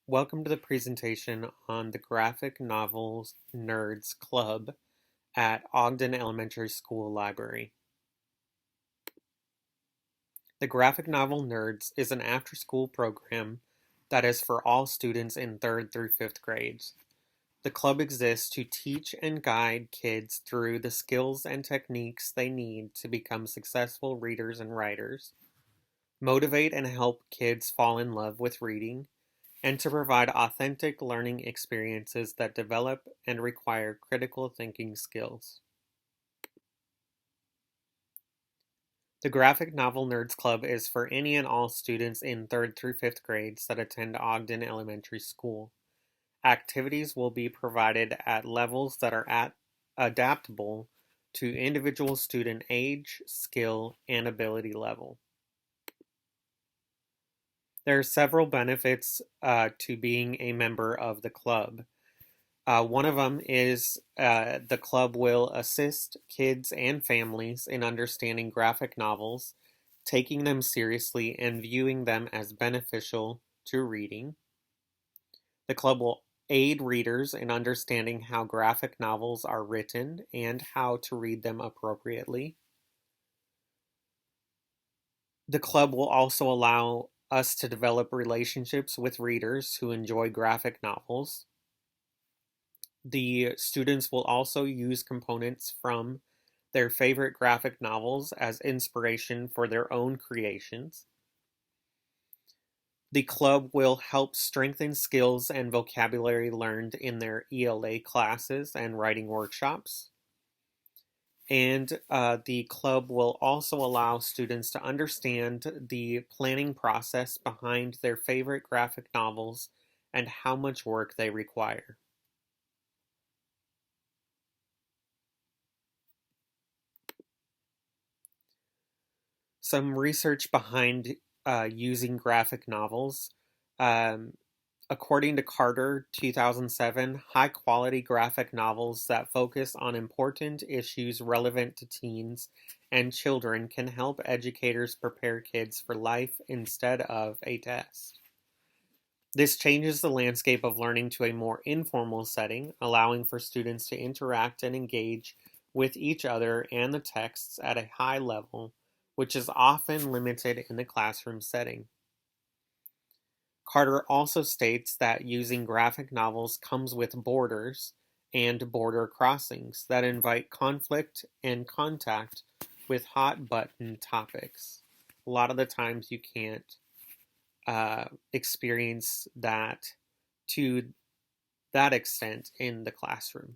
Welcome to the presentation on the Graphic Novels Nerds Club at Ogden Elementary School Library. The Graphic Novel Nerds is an after-school program that is for all students in 3rd through 5th grades. The club exists to teach and guide kids through the skills and techniques they need to become successful readers and writers, motivate and help kids fall in love with reading, and to provide authentic learning experiences that develop and require critical thinking skills. The Graphic Novel Nerds Club is for any and all students in 3rd through 5th grades that attend Ogden Elementary School. Activities will be provided at levels that are adaptable to individual student age, skill, and ability level. There are several benefits to being a member of the club. One of them is the club will assist kids and families in understanding graphic novels, taking them seriously, and viewing them as beneficial to reading. The club will aid readers in understanding how graphic novels are written and how to read them appropriately. The club will also allow us to develop relationships with readers who enjoy graphic novels. The students will also use components from their favorite graphic novels as inspiration for their own creations. The club will help strengthen skills and vocabulary learned in their ELA classes and writing workshops. And the club will also allow students to understand the planning process behind their favorite graphic novels and how much work they require. Some research behind using graphic novels. According to Carter, 2007, high-quality graphic novels that focus on important issues relevant to teens and children can help educators prepare kids for life instead of a test. This changes the landscape of learning to a more informal setting, allowing for students to interact and engage with each other and the texts at a high level, which is often limited in the classroom setting. Carter also states that using graphic novels comes with borders and border crossings that invite conflict and contact with hot-button topics. A lot of the times you can't experience that to that extent in the classroom.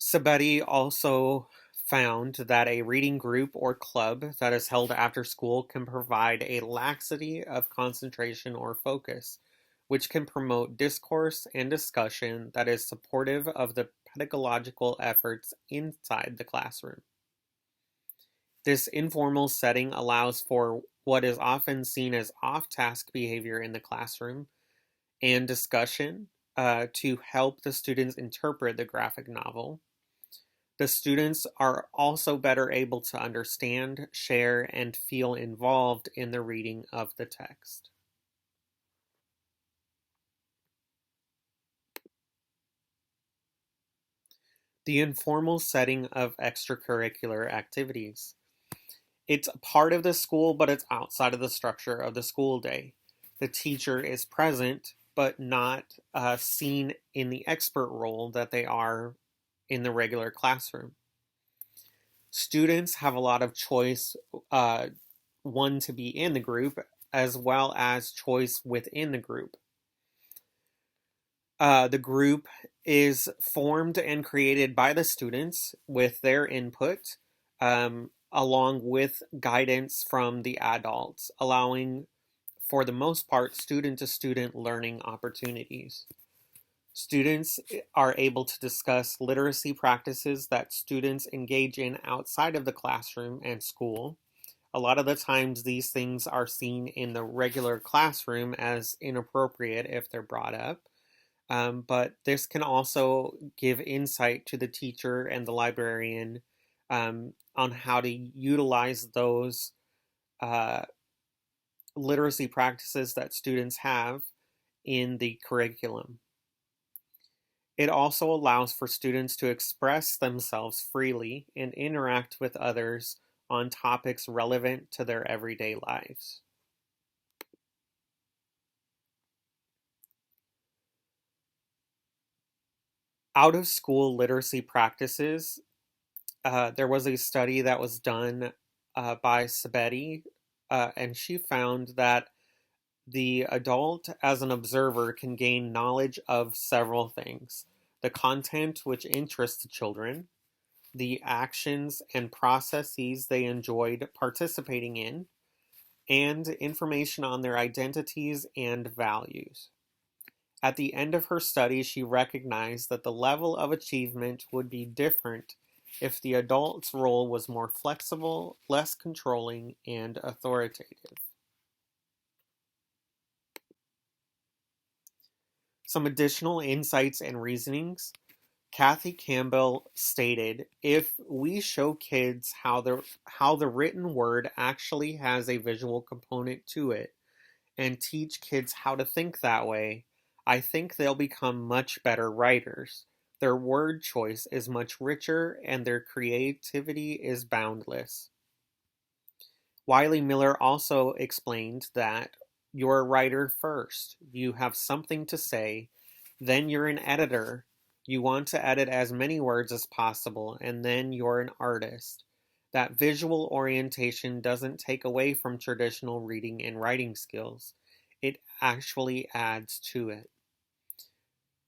Sabetti also found that a reading group or club that is held after school can provide a laxity of concentration or focus, which can promote discourse and discussion that is supportive of the pedagogical efforts inside the classroom. This informal setting allows for what is often seen as off-task behavior in the classroom and discussion to help the students interpret the graphic novel. The students are also better able to understand, share, and feel involved in the reading of the text. The informal setting of extracurricular activities. It's a part of the school, but it's outside of the structure of the school day. The teacher is present, but not seen in the expert role that they are in the regular classroom. Students have a lot of choice, one, to be in the group, as well as choice within the group. The group is formed and created by the students with their input, along with guidance from the adults, allowing, for the most part, student-to-student learning opportunities. Students are able to discuss literacy practices that students engage in outside of the classroom and school. A lot of the times these things are seen in the regular classroom as inappropriate if they're brought up. But this can also give insight to the teacher and the librarian on how to utilize those literacy practices that students have in the curriculum. It also allows for students to express themselves freely and interact with others on topics relevant to their everyday lives. Out of school literacy practices, there was a study that was done by Sabetti, and she found that the adult as an observer can gain knowledge of several things: the content which interests children, the actions and processes they enjoyed participating in, and information on their identities and values. At the end of her study, she recognized that the level of achievement would be different if the adult's role was more flexible, less controlling, and authoritative. Some additional insights and reasonings. Kathy Campbell stated, "If we show kids how the written word actually has a visual component to it, and teach kids how to think that way, I think they'll become much better writers. Their word choice is much richer and their creativity is boundless." Wiley Miller also explained that you're a writer first. You have something to say. Then you're an editor. You want to edit as many words as possible, and then you're an artist. That visual orientation doesn't take away from traditional reading and writing skills. It actually adds to it.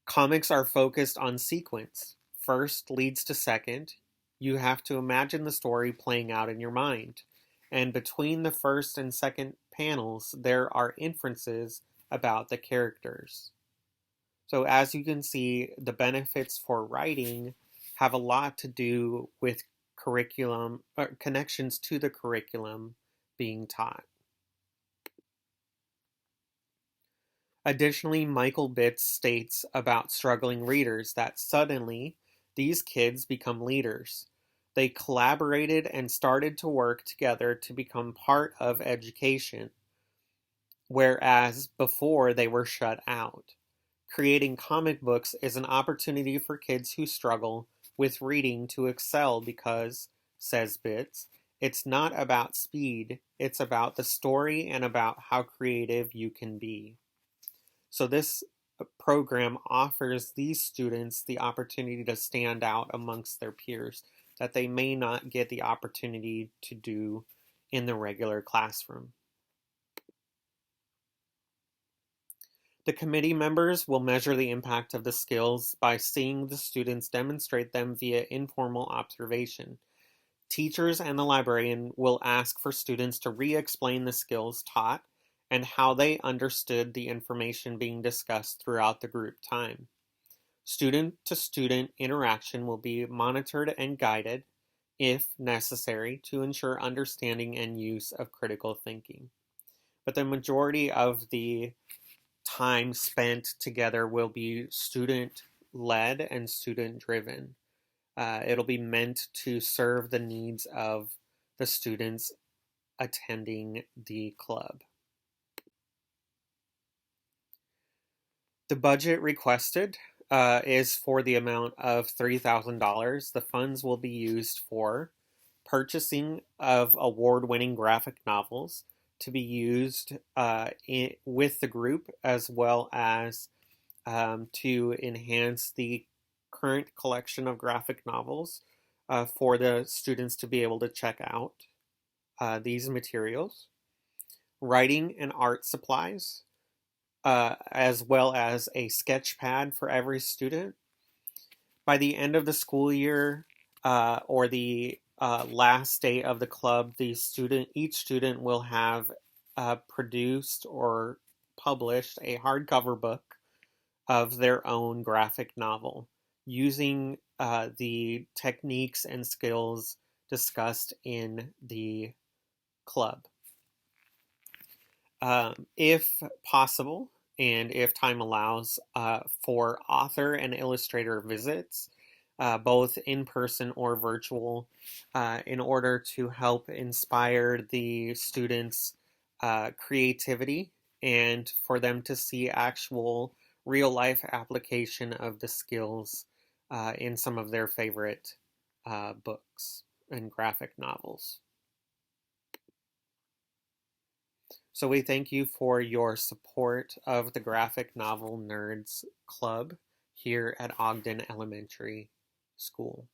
Comics are focused on sequence. First leads to second. You have to imagine the story playing out in your mind. And between the first and second panels, there are inferences about the characters. So as you can see, the benefits for writing have a lot to do with curriculum, or connections to the curriculum being taught. Additionally, Michael Bitts states about struggling readers that suddenly these kids become leaders. They collaborated and started to work together to become part of education, whereas before they were shut out. Creating comic books is an opportunity for kids who struggle with reading to excel because, says Bitts, it's not about speed, it's about the story and about how creative you can be. So this program offers these students the opportunity to stand out amongst their peers that they may not get the opportunity to do in the regular classroom. The committee members will measure the impact of the skills by seeing the students demonstrate them via informal observation. Teachers and the librarian will ask for students to re-explain the skills taught and how they understood the information being discussed throughout the group time. Student-to-student interaction will be monitored and guided, if necessary, to ensure understanding and use of critical thinking. But the majority of the time spent together will be student-led and student-driven. It'll be meant to serve the needs of the students attending the club. The budget requested is for the amount of $3,000. The funds will be used for purchasing of award-winning graphic novels to be used with the group, as well as to enhance the current collection of graphic novels for the students to be able to check out these materials. Writing and art supplies, as well as a sketch pad for every student. By the end of the school year, or the last day of the club, each student will have produced or published a hardcover book of their own graphic novel, using the techniques and skills discussed in the club. If possible, and if time allows, for author and illustrator visits, both in person or virtual, in order to help inspire the students' creativity and for them to see actual real life application of the skills in some of their favorite books and graphic novels. So we thank you for your support of the Graphic Novel Nerds Club here at Ogden Elementary School.